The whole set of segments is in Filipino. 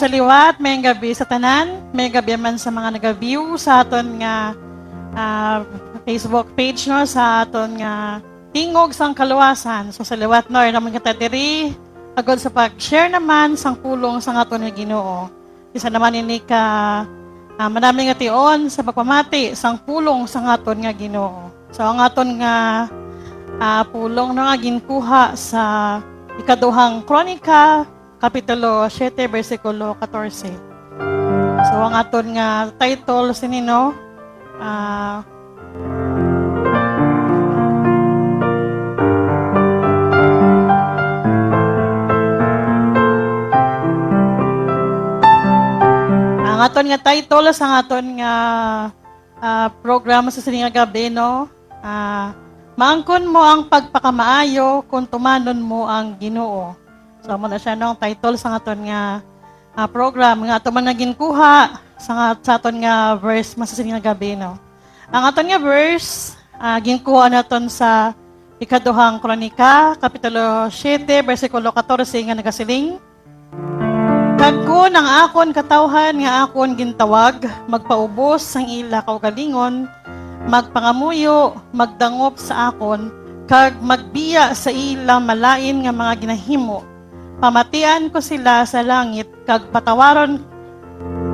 sa liwat, may gabi sa tanan, may gabi man sa mga nag-view sa aton nga Facebook page no, sa aton nga tingog sang kaluwasan. So sa liwat no, naman kita diri agad sa pag-share naman sang pulong sang aton nga Ginoo. Isa naman ini ka manami nga tion sa pagpamati sang pulong sang aton nga Ginoo. So ang aton nga pulong no nga ginkuha sa ikaduhang Kronika Kapitulo 7, versikulo 14. So, ang aton nga title sinino, ang aton nga title sa aton nga programa sa sining gabi, no? Maangkon mo ang pagpakamaayo kung tumanon mo ang Ginoo. So, muna siya nung title sa aton nga program nga ato man naging kuha sa aton nga verse masasining nga gabi, no. Ang aton nga verse ginkuha naton sa ikaduhang Kronika Kapitulo 7 versikulo 14 nga nagasiling, kagko ng akon katawhan nga akon gintawag magpaubos sang ila kaugalingon, magpangamuyo, magdangop sa akon kag magbiya sa ila malain nga mga ginahimo. Pamatian ko sila sa langit, kag patawaron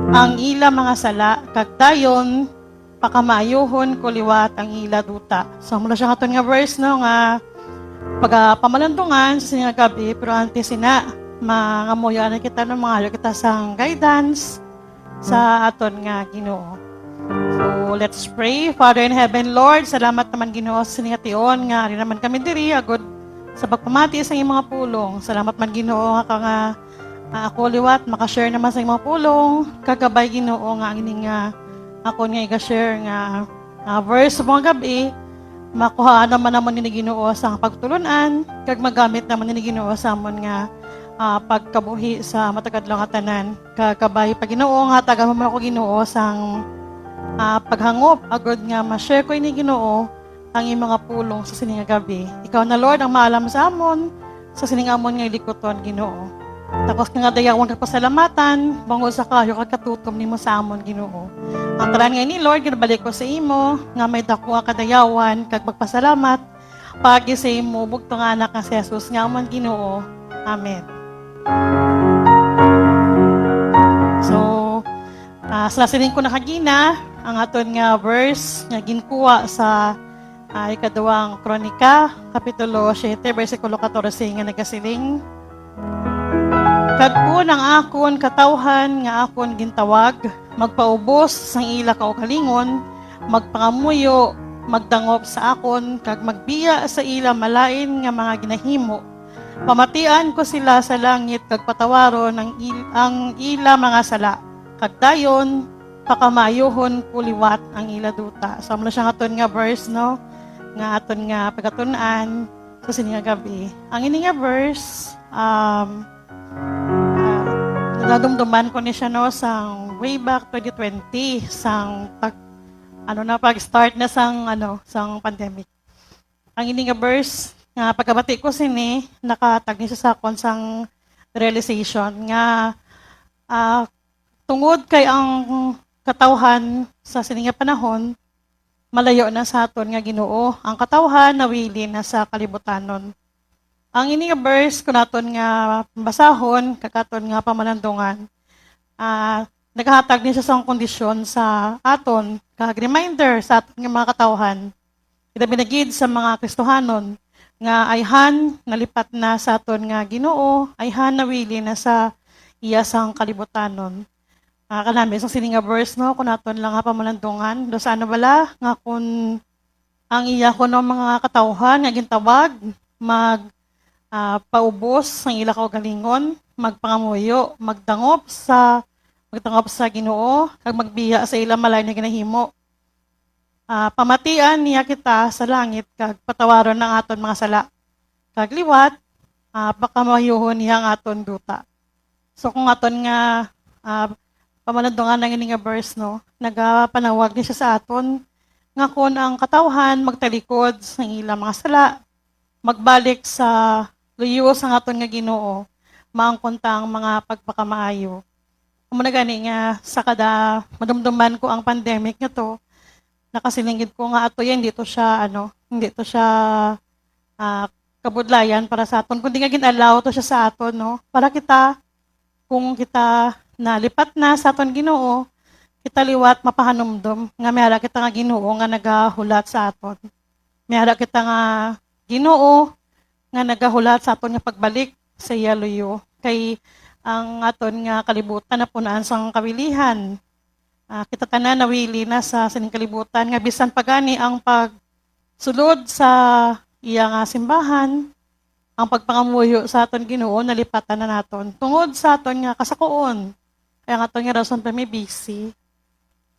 ang ila mga sala, kag dayon pakamaayuhon ko liwat ang ila duta. So, mula siya nga nga verse, no, nga pagpamalandungan sa sinya gabi, pero antes sina, mangamuyo na kita ng mga kita sang guidance sa aton nga Ginoo. So, let's pray. Father in heaven, Lord, salamat naman Ginoo sa sinya tion, nga rin naman kami diri, agod sa pagpamati sa iyong mga pulong. Salamat man Ginoo nga ako liwat makashare naman sa iyong mga pulong. Kagabay Ginoo nga ining ako nga i-share nga verse sa mga gabi, makuha naman ni Ginoo sa pagtulunan, kag magamit naman ni Ginoo sa amon nga pagkabuhi sa matagadlaw nga tanan. Kagabay pa Ginoo nga tagam mo ako Ginoo sang paghangop agod nga ma-share ko ini Ginoo ang iyong mga pulong sa sining gabi. Ikaw na Lord ang maalam sa amon, sa sining amon nga likoton Ginoo. Tapos nga dayawan kag pasalamatan, bangod sa kayo kag katutom nimo sa amon Ginoo. Ang talan nga ni Lord ginabalik ko sa imo nga may dako nga kadayawan kag magpasalamat pagi sa imo bugtong anak nga si Jesus nga amon Ginoo. Amen. So, sa sining ko nakagina ang aton nga verse nga ginkuha sa ikaduhang Kronika, Kapitulo 7, versikulo 14 nga nagasiling, kagko ng akon katawhan nga akon gintawag, magpaubos sang ila kaugalingon, magpangamuyo, magdangop sa akon, kag magbiya sa ila malain nga mga ginahimo. Pamatian ko sila sa langit, kag patawaron ang ila mga sala, kag dayon pakamayohon kuliwat ang ila duta. So, mula siya aton nga verse, no? Nga aton nga pagkatunan sa sining gabi. Ang ini nga verse nadumduman ko ni siya no sang way back 2020 sang pag-start na sang pandemic. Ang ini nga verse nga pagkabati ko sini nakatag ni sa akon sang realization nga tungod kay ang katawhan sa sining nga panahon malayo na sa aton nga Ginoo, ang katawhan nawili na sa kalibutanon. Ang ini nga verse ko naton nga basahon, kakaton nga pamalandungan, naghahatag ni siya sa kondisyon sa aton, kag reminder sa aton nga mga katawhan, kita binagid sa mga Kristohanon, nga ayhan nalipat na sa aton nga Ginoo, ayhan nawili na sa iya sang kalibutanon. Kanami, isang sining nga verse, no, kung naton lang nga pamalandungan, do sa ano bala, nga kung ang iya ko ng mga katawhan, nga gintawag, paubos ng ila kaugalingon, magpangamuyo, magdangop sa Ginoo, kag magbiya sa ila malay na ginahimo. Pamatian niya kita sa langit, kag patawaron ng aton mga sala, kag liwat, pakamayuhon niya ang aton duta. So kung aton nga pamalandungan ng nga verse, no, nagapanawag niya siya sa aton nga kung ang katawhan magtalikod sa ilang mga sala, magbalik sa luyos ang aton nga Ginoo, maangkon ta ang mga pagpakamaayo. Amo na gani nga sa kada madumduman ko ang pandemic nga to, nakasilingid ko nga ato yan, hindi to siya ah, kabudlayan para sa aton, kundi nga ginalaw to siya sa aton, no? Para kita, kung kita nalipat na sa aton Ginoo, kita liwat mapahanumdum nga mayara kita nga Ginoo nga nagahulat sa aton. Mayara kita nga Ginoo nga nagahulat sa aton nga pagbalik sa iya luyo. Kay ang aton nga kalibutan na punaan sang kawilihan. Kita tanan nawili na sa sining kalibutan nga bisan pagani ang pagsulod sa iya nga simbahan, ang pagpangamuyo sa aton Ginoo nalipatan na naton tungod sa aton nga kasakoon. Kaya nga aton nga rason pa may busy.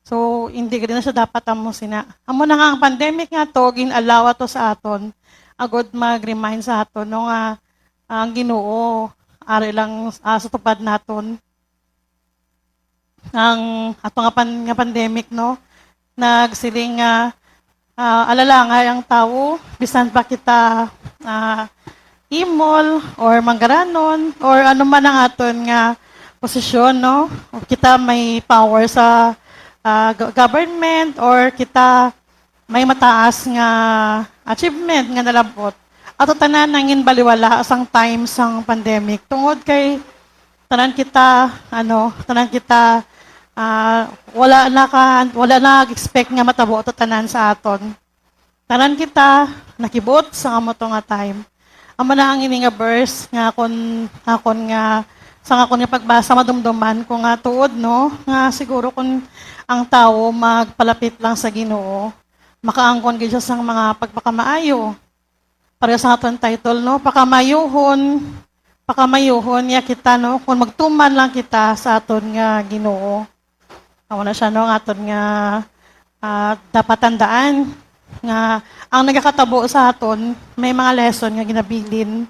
So hindi gid na siya dapat amo sina. Amo na nga ang pandemic nga to ginalawa to sa aton. Agod mag-remind sa aton no nga ang Ginoo ari lang sa tupad naton ang ato nga pandemic, no, nagsiling nga alalangay ang tao bisan pa kita imol or manggaranon or ano man ang aton nga posisyon, no, o kita may power sa government or kita may mataas nga achievement nga nalabot. Ato tanan nangin baliwala asang time sang pandemic tungod kay tanan kita wala na expect nga matabo ato tanan sa aton. Tanan kita nakibot sa amo to nga time. Amo na ang ini nga verse nga akon nga sa akon nga pagbasa madumduman ko nga tuod, no, nga siguro kung ang tao magpalapit lang sa Ginoo, makaangkon gid siya sang mga pagpakamaayo. Para sa aton title, no, pakamayuhon ya kita, no, kung magtuman lang kita sa aton nga Ginoo. Amo na siya, no, ang aton nga dapat tandaan nga ang nagakatabo sa aton may mga lesson nga ginabilin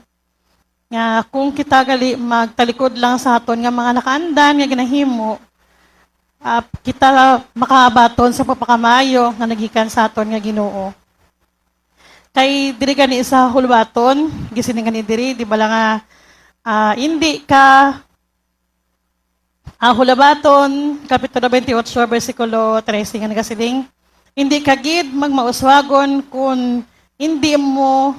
nga kung kita gali magtalikod lang sa aton nga mga nakaandan nga ginahimo, kita makabaton sa papakamayo nga nagikan sa aton nga Ginoo. Kay diri gani sa hulbaton, gisining gani diri, di bala nga hindi ka hulabaton, Kapitulo 28, versikulo 13 nga nagasiling, hindi ka gid magmauswagon kung hindi mo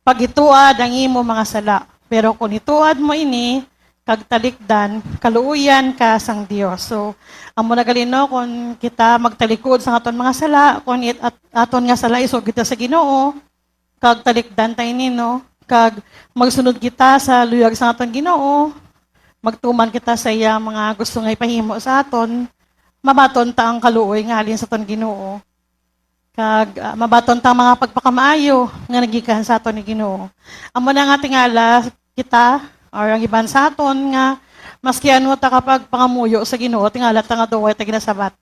pagituad ang imo mga sala. Pero kung ituad mo ini, kagtalikdan, kaluuyan ka sang Dios. So, amo na galino kung kita magtalikod sa aton mga sala, kung aton nga sala isog kita sa Ginoo, kag talikdan tayo nino, kag magsunod kita sa luyag sa aton Ginoo, magtuman kita sa iya mga gusto nga ipahimo sa aton, mabaton ta ang kaluoy nga halin sa aton Ginoo. Kag mabaton ta mga pagpakamaayo nga nagikan sa aton ni Ginoo. Amo na nga tingala kita or ang iban sa aton nga maski ano ta kapag pangamuyo sa Ginoo, tingala ta nga daw ay ta ginasabat.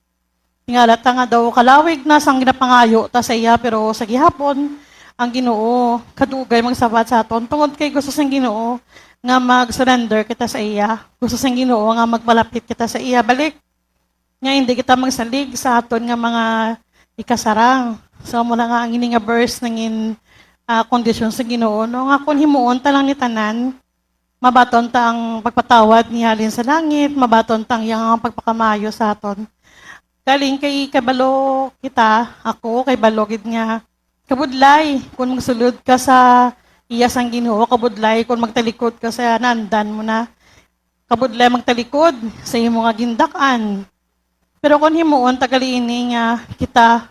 Tingala ta nga daw kalawig na sang ginapangayo ta sa iya, pero sa gihapon ang Ginoo kadugay magsabat sa aton tungod kay gusto sang Ginoo nga mag-surrender kita sa iya. Gusto sang Ginoo nga magpalapit kita sa iya balik. Nga hindi kita magsalig sa aton nga mga ikasarang. So mo na nga ang ini nga verse nangin kondisyon sa Ginoo, no, nga kung himuon ta lang ni tanan, mabaton ta ang pagpatawad ni halin sa langit, mabaton ta ang iyang pagpakamayo sa aton. Galing kay kabalo kita, ako kay balogid nga kabudlay kung magsulod ka sa iya sang Ginoo, kabudlay kung magtalikod ka sa nandan mo na, kabudlay magtalikod sa imo nga gindak-an. Pero kung himuon tagali ini nga kita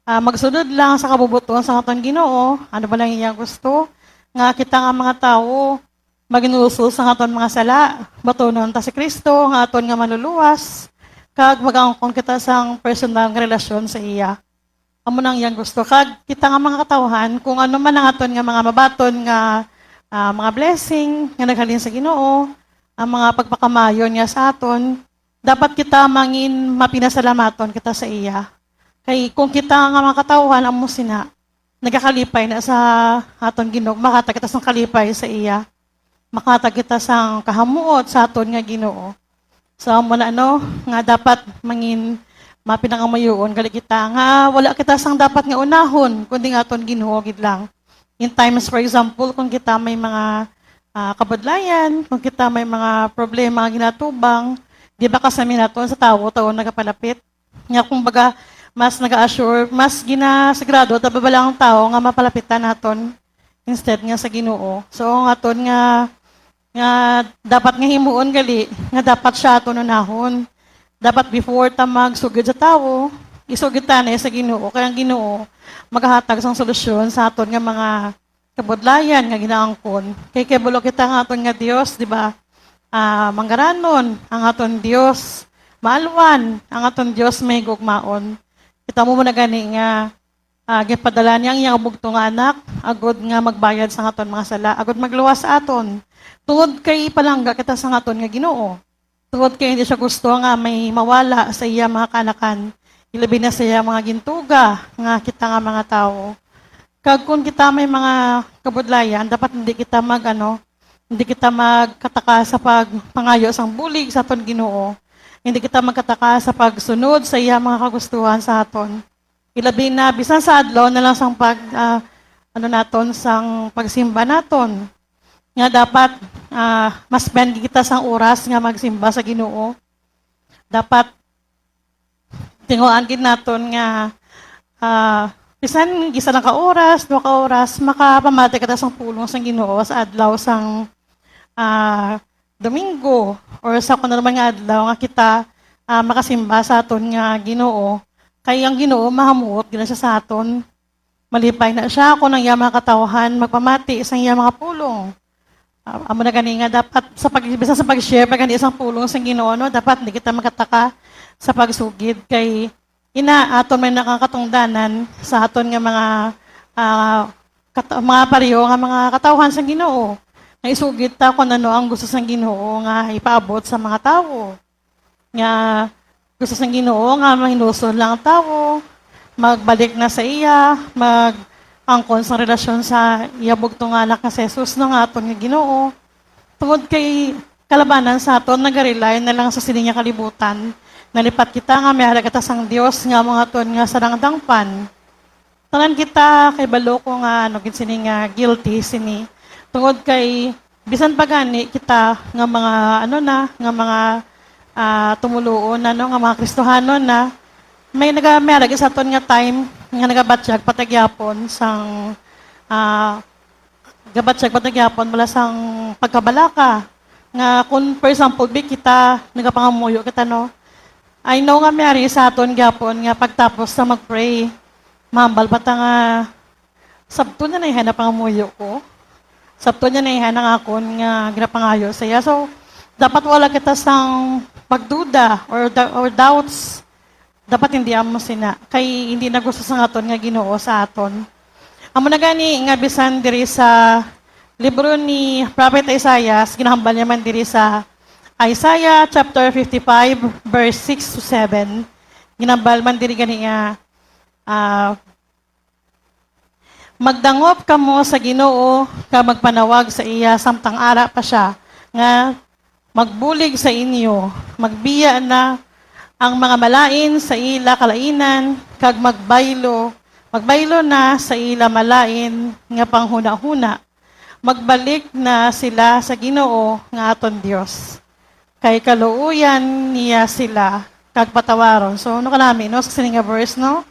magsunod lang sa kabubuton sa aton Ginoo, ano ba lang iya gusto nga kita nga mga tao maginusul sa aton mga sala, batonon ta si Kristo nga aton nga maluluwas, kag magangkon kita sang personal nga relasyon sa iya. Amo nang iyang gusto, kag kita nga mga katawhan kung ano man ang aton nga mga mabaton nga mga blessing nga naghalin sa Ginoo, ang mga pagpakamayon niya sa aton, dapat kita mangin mapinasalamaton kita sa iya. Kay kung kita nga mga katawhan amo sina nagakalipay na sa aton Ginoo, makata kita sang kalipay sa iya. Makata kita sang kahamuot sa aton nga Ginoo. So amo na nga dapat mangin mapinangamayoon gali kita nga wala kita sang dapat nga unahon kundi nga aton Ginoo gid lang. In times for example kung kita may mga kabadlayan, kung kita may mga problema nga ginatubang, Di ba kasami naton sa tawo nagapalapit. Nga kumbaga, mas nag-assure, mas ginasagrado, tababalang tao nga mapalapitan naton instead nga sa Ginoo. So, nga aton nga dapat nga himuon gali, nga dapat siya aton unahon. Dapat before ta magsugid sa tawo, isugid ta na sa Ginoo. Kaya ang Ginoo, maghahatag sang solusyon sa aton nga mga kabudlayan nga ginaangkon. Kay kebulo kita nga aton nga Dios, di ba? Manggaranon ang aton Dios, maalwan ang aton Dios may gugmaon. Kita mo na gani nga gipadala niya ang iyang bugtong anak agod nga magbayad sa aton mga sala, agod magluwas sa aton. Tungod kay palangga kita sa aton nga Ginoo. Tungod kay hindi siya gusto nga may mawala sa iya mga kanakan. Ilabi na sa iya mga gintuga nga kita nga mga tao. Kag kung kita may mga kabudlayan, dapat hindi kita hindi kita magkataka sa pagpangayo sang bulig sa aton Ginoo. Hindi kita magkataka sa pagsunod sa iya mga kagustuhan sa aton. Ilabi na bisan sa adlaw na lang sang naton sang pagsimba naton. Nga dapat mas spend kita sang oras nga magsimba sa Ginoo. Dapat tinguan gid naton nga bisan gisa na ka oras, 2 ka oras, makapamati ka sang pulong sang Ginoo sa adlaw sang Domingo or sa kuno naman nga adlaw nga kita makasimba sa aton nga Ginoo. Kay ang Ginoo mahamuot gina siya sa aton. Malipay na siya kung ang iya mga katawhan magpamati isang iya mga pulong. Amo na gani nga dapat sa pag-share pag isang pulong sa Ginoo, no, dapat hindi kita makataka sa pagsugid kay aton may nakakatungdanan sa aton nga mga pareho nga mga katawhan sa Ginoo. Nga isugid ta kung ano ang gusto sang Ginoo nga ipaabot sa mga tao. Nga gusto sang Ginoo nga mahinusod lang ang tao, magbalik na sa iya, angkon sa relasyon sa iya bugtong anak nga si Jesus no nga aton nga Ginoo. Tungod kay kalabanan sa aton nagarelay na lang sa sining nga kalibutan. Nalipat kita nga may kita sang Dios nga mga aton nga sarangdangpan. Tanan kita kay balo ko nga gid sini nga guilty sini. Tungod kay bisan pa gani kita nga mga nga mga tumuluon nga mga Kristohanon na may nagamera sa aton nga time nga nagabatsyag patagyapon sang gabatsyag patagyapon wala sang pagkabalaka nga kung for example kita nagapangamuyo kita no. I know nga mayari sa aton gyapon nga pagtapos sa magpray mambal bata nga sabto na ihanap pangamuyo ko. Sabto niya na ihanang akon nga ginapangayo sa iya. So, dapat wala kita sang pagduda or doubts. Dapat hindi amo sina. Kay hindi na gusto sa aton nga Ginoo sa aton. Amo na gani nga bisan diri sa libro ni Prophet Isaiah, ginahambal niya man diri sa Isaiah chapter 55 verse 6 to 7. Ginahambal man diri gani nga magdangop kamo sa Ginoo ka magpanawag sa iya samtang ara pa siya nga magbulig sa inyo, magbiya na ang mga malain sa ila kalainan kag magbaylo na sa ila malain nga panghuna-huna. Magbalik na sila sa Ginoo nga aton Dios. Kay kaluuyan niya sila kag patawaron. So ano kanami no sa sining nga verse no?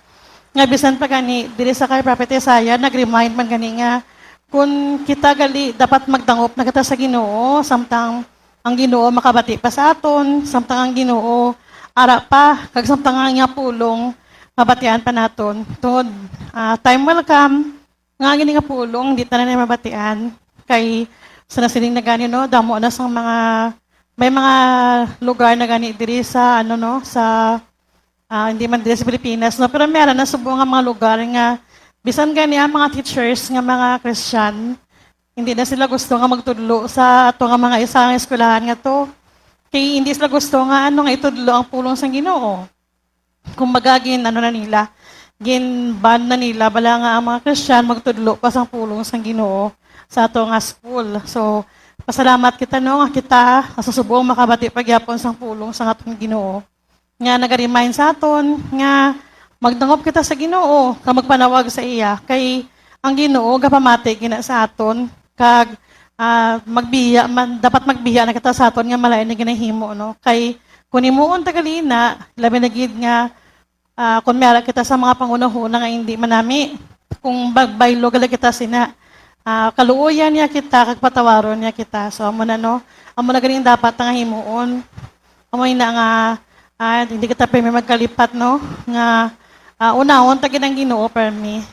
Nga bisan pa gani diri sa kay Prophet Isaiah nag-remind man gani nga kung kita gali dapat magdangop na kita sa Ginoo samtang ang Ginoo makabati pa sa aton, samtang ang Ginoo ara pa kag samtang ang iya pulong mabatian pa naton. Tungod time will come nga gini nga pulong di ta na mabatian kay sa nasiling na gani no damo na sang may mga lugar na gani diri sa sa hindi man dito sa Pilipinas, no? Pero meron na subo nga mga lugar nga, bisan gani ang mga teachers nga mga Christian, hindi na sila gusto nga magtudlo sa ato nga mga isang eskwelahan nga to. Kaya hindi sila gusto nga nga itudlo ang pulong sa Ginoo. Kung magagin, na nila, gin-ban na nila, bala nga ang mga Christian magtudlo pa sa pulong sa Ginoo sa ato nga school. So, pasalamat kita no, nga kita, susubong makabati pagyapon sa pulong sa atong Ginoo. Nga nag-remind sa aton nga magdangop kita sa Ginoo ka magpanawag sa iya kay ang Ginoo gapamati gina sa aton kag dapat magbiya na kita sa aton nga malain na ginahimo no kay Kung imuon tagalina, labi na gid nga kung meron kita sa mga pangunahuna nga hindi manami, kung bagbaylo gali kita sina, kaluoyan niya kita, kagpatawaron niya kita. So, amo na no, amo na galing dapat nga himuon. Amoy na nga, hindi kita pwede magkalipat, no, nga unahon tagid ang Ginoo permi.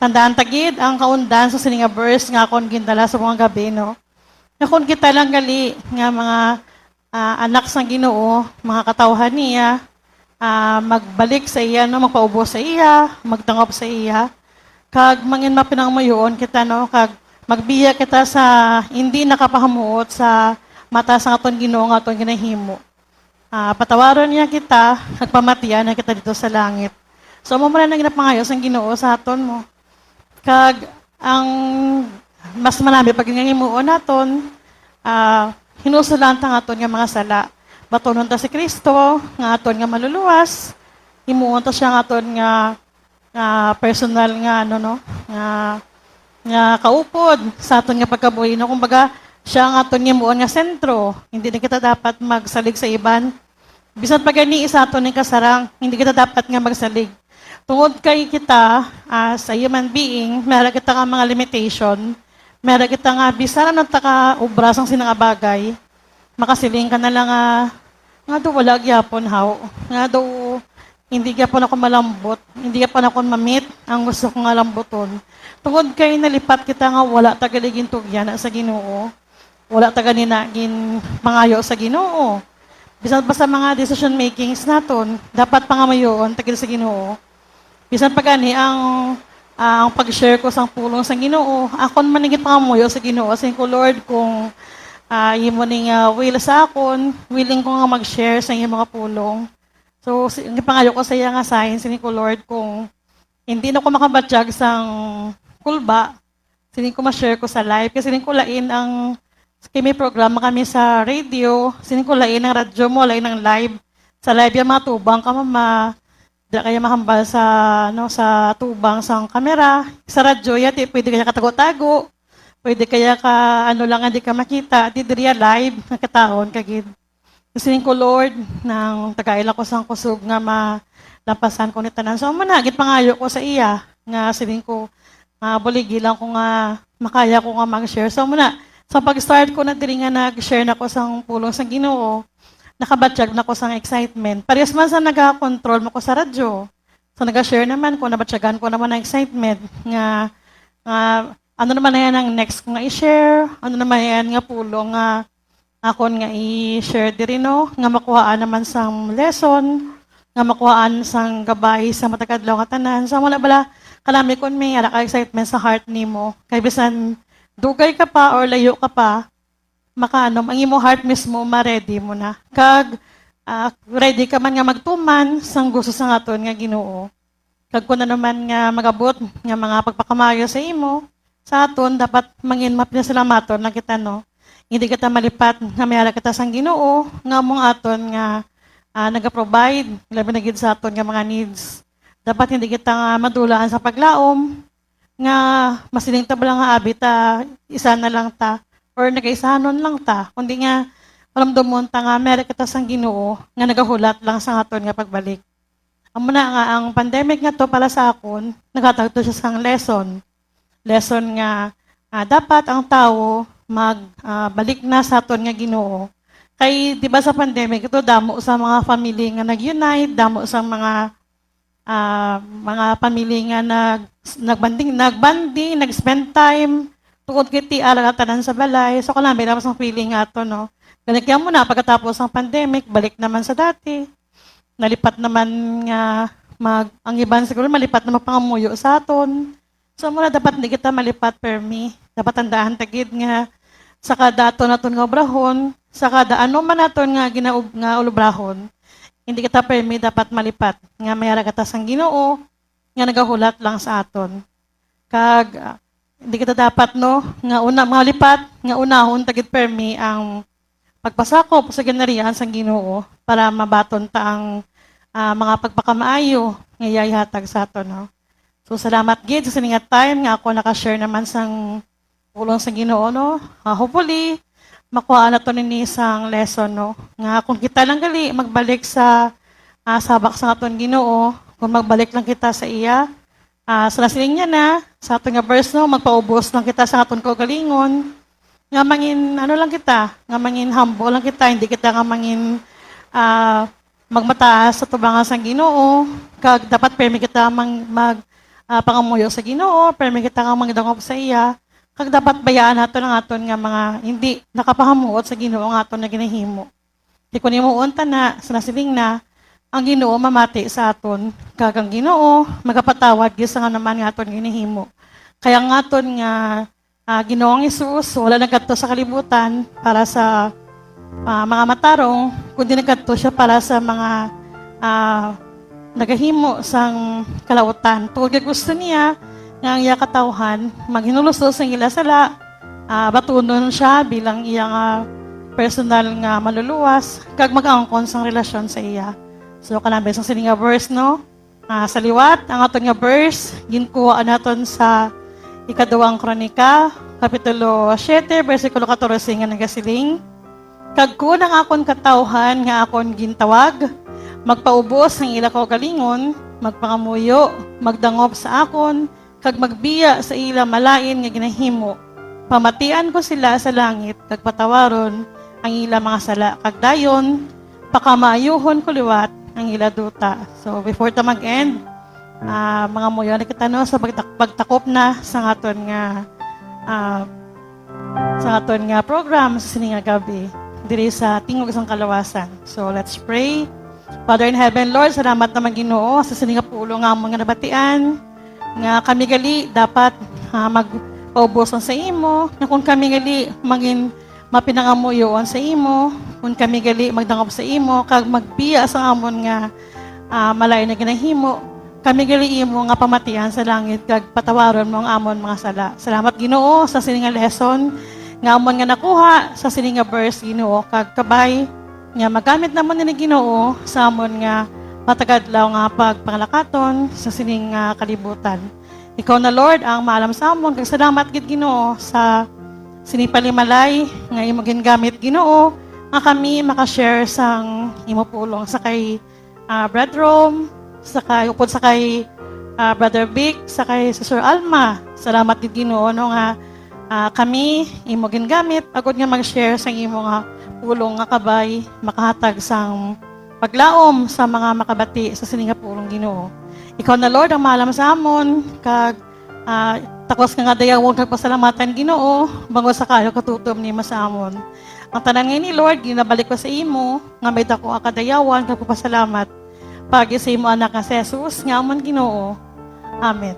Tandaan tagid ang kaundan sa sininga verse nga kon gindala sa mga gabi, no. Nga kung kita lang gali nga mga anak sa Ginoo, mga katawhan niya, magbalik sa iya, no, magpaubo sa iya, magtangop sa iya, kag mangin mapinangmayoon kita, no, kag magbiya kita sa hindi nakapahamuot sa mata sa aton Ginoo nga aton ginahimo. Patawaron niya kita, nagpamatian na kita dito sa langit. So, mo na ginapangayo sa Ginoo sa aton mo. Kag ang mas marami pag ginangimuon naton, hinusulan ta aton nga mga sala. Batonon ta si Kristo, nga aton nga maluluwas, himuon ta siya nga aton nga personal nga ano no, nga kaupod sa aton nga pagkabuhi, no. Kumbaga, siya nga aton himuon nga sentro. Hindi na kita dapat magsalig sa iban. Bisan pag gani isa aton nga kasarang, hindi kita dapat nga magsalig. Tungod kay kita as a human being, meron kita nga mga limitation, meron kita nga bisan na taka obrasang sinang bagay, makasiling ka na lang nga do wala gyapon haw. Nga do hindi gyapon ako malambot, hindi gyapon ako mamit ang gusto ko nga lambuton. Tungod kay nalipat kita nga wala tagaligin tugyan sa Ginoo. Wala taga gin mangayo sa Ginoo. Bisan pa sa mga decision makings naton, dapat pangamayoon tagil sa Ginoo. Bisan pa gani ang pag-share ko sa pulong sa Ginoo, akon manigit pangamuyo sa Ginoo sa ko Lord kung imo ning will sa akon, willing ko nga mag-share sa iyong mga pulong. So, pangayo ko sa iya nga sign, sini ko Lord, kung hindi na ko makabatyag sang kulba, sini ko ma-share ko sa live, kasi sini ko lain ang may programa kami sa radio, sini ko lain ang radyo mo, lain ang live. Sa live yan matubang ka da kaya mahambal sa sa tubang sang kamera. Sa radyo yan, pwede kaya katago-tago. Pwede kaya ka, lang, hindi ka makita. Di diriya live, nakataon kagid. Gusto ko, Lord, nang tagaila ko sang kusog nga malampasan ko ni tanan. So, managit pangayo ko sa iya, nga siling ko, buligilan ko nga, makaya ko nga mag-share. So, sa pag-start ko na diri nga nag-share na ko sang pulong sa Ginoo, nakabatyag na ko sang excitement. Parehas man sa nag-control mo ko sa radyo. So, nag-share naman ko, nabatyagan ko naman ang excitement nga ano naman na yan ang next ko nga i-share? Ano naman yan nga pulong nga akon nga i-share diri no? Nga makuhaan naman sang lesson, nga makuhaan sang gabay sa matakadlaw nga tanan. So wala bala kalami kon may ala ka excitement sa heart nimo. Kay bisan dugay ka pa or layo ka pa, makaano ang imo heart mismo ma-ready mo na. Kag ready ka man nga magtuman sang gusto sa aton nga Ginoo. Kag kun na naman nga magabot nga mga pagpakamayo sa imo, sa aton, dapat mangin mapinasalamaton na kita, no? Hindi kita malipat nga mayara kita sang Ginoo, nga mong aton nga nag-provide, labi na gid sa aton nga mga needs. Dapat hindi kita nga madulaan sa paglaom, nga masiling ta bala nga abit isa na lang ta, or nagaisahanon lang ta, kundi nga maramdamon ta nga mayara kita sang Ginoo, nga nagahulat lang sa aton nga pagbalik. Amo na nga, ang pandemic nga to pala sa akon, naghatagto siya sang lesson nga dapat ang tao magbalik na sa aton nga Ginoo. Kay di ba sa pandemic ito damo sa mga family nga nag-unite, damo sa mga family nga nagbanding, nag-spend time tungod kiti ala tanan sa balay. So kalami naman sa feeling ato, no. Ganyan mo na pagkatapos ng pandemic, balik naman sa dati. Nalipat naman nga ang iban siguro malipat na magpangamuyo sa aton. So, muna dapat hindi kita malipat permi. Dapat tandaan tagid nga sa kada ato naton nga obrahon, sa kada ano man naton nga nga ulubrahon, hindi kita permi dapat malipat. Nga mayara kita sang Ginoo, nga nagahulat lang sa aton. Kag, hindi kita dapat, no, nga malipat, nga unahon tagid permi ang pagpasakop sa ginarihan sang Ginoo para mabaton ta ang mga pagpakamaayo nga ihatag sa aton, no. So, salamat gid sa siningat time nga ako nakashare naman sang pulong sa Ginoo, no. Hopefully, makuha na to ni isang lesson, no? Nga kung kita lang gali, magbalik sa sabak sa aton Ginoo, kung magbalik lang kita sa iya, sa nasiling niya na, sa aton nga verse, no, magpaubos lang kita sa aton kaugalingon, nga mangin, ano lang kita, nga mangin humble lang kita, hindi kita nga mangin magmataas sa tubangan sa Ginoo, kag dapat permi kita pangamuyo sa Ginoo, permi kita nga magdangop sa iya, kag dapat bayaan nato ng aton nga mga hindi nakapahamuot sa Ginoo nga aton na ginahimo. Di ko nimo unta na, sa nasiling na, ang Ginoo mamati sa aton, kag ang Ginoo magapatawad gyud sa nga naman nga aton ginahimo. Kaya nga aton nga Ginoong Hesus wala nagkadto sa kalibutan para sa mga matarong, kundi nagkadto siya para sa mga nagahimo sang kalautan. Tungod kay gusto niya nga ang iya katawhan maghinulusos ang ila sala, batunon siya bilang iyang personal nga maluluwas, kag mag-angkon sang relasyon sa iya. So kanabay sang sining nga verse, no? Sa liwat, ang aton nga verse, ginkuha naton sa Ikadawang Kronika, Kapitulo 7, versikulo 14 nga nagasiling, kag kun ang akon katawhan nga akon gintawag, magpaubos ng ila kaugalingon, magpangamuyo, magdangop sa akon, kag magbiya sa ila malain nga ginahimo. Pamatian ko sila sa langit, kag patawaron ang ila mga sala, kag dayon, pakamaayuhon ko liwat ang ila duta. So before ta mag-end, mga muyo na kita no, sa pagtakop na sa aton nga program sa sining nga gabi diri sa tingog sang kalawasan. So let's pray. Father in heaven, Lord, salamat naman Ginoo sa sining nga pulo nga among nga nabatian nga kami gali dapat magpaubos sa imo, na kung kami gali maging mapinangamuyoon sa imo, kung kami gali magdangop sa imo, kag magbiya sa amon nga malayo na ginahimo, kami gali imo nga pamatian sa langit, kag patawaron mo ang amon mga sala. Salamat Ginoo sa sining nga lesson nga amon nga nakuha sa sining nga verse Ginoo, kag kabay nga magamit namon ni Ginoo sa amon nga matagadlaw nga pagpangalakaton sa sining kalibutan. Ikaw na Lord ang maalam sa amon, kag salamat gid Ginoo sa sinipalimalay nga imo gingamit Ginoo nga kami makashare sang imo pulong sa kay Brad Rome, sa kay upod sa kay Brother Vic, sa kay Sister Alma. Salamat gid Ginoo no nga kami imo gingamit agud nga mag-share sang imo nga pulong nga kabay makahatag sang paglaom sa mga makabati sa sining nga pulong Ginoo. Ikaw na Lord ang maalam sa amon, kag takos nga dayawon kag pasalamatan Ginoo bangod sa kayo katutom ni sa amon. Ang tanan ni Lord ginabalik ko sa imo nga may dako ang kadayawan kag pasalamat pagi sa imo anak nga si Jesus nga amon Ginoo. Amen.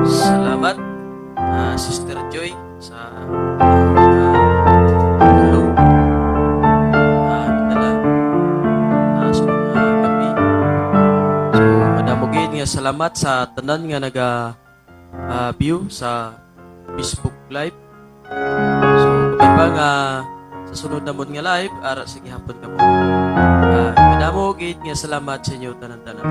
Salamat Sister Joy sa salamat sa tanan nga view sa Facebook Live. So, kapag pa nga sa sunod na nga live, ara sige hapon ka mo. Madamo gate nga salamat sa inyo tanan-tanan.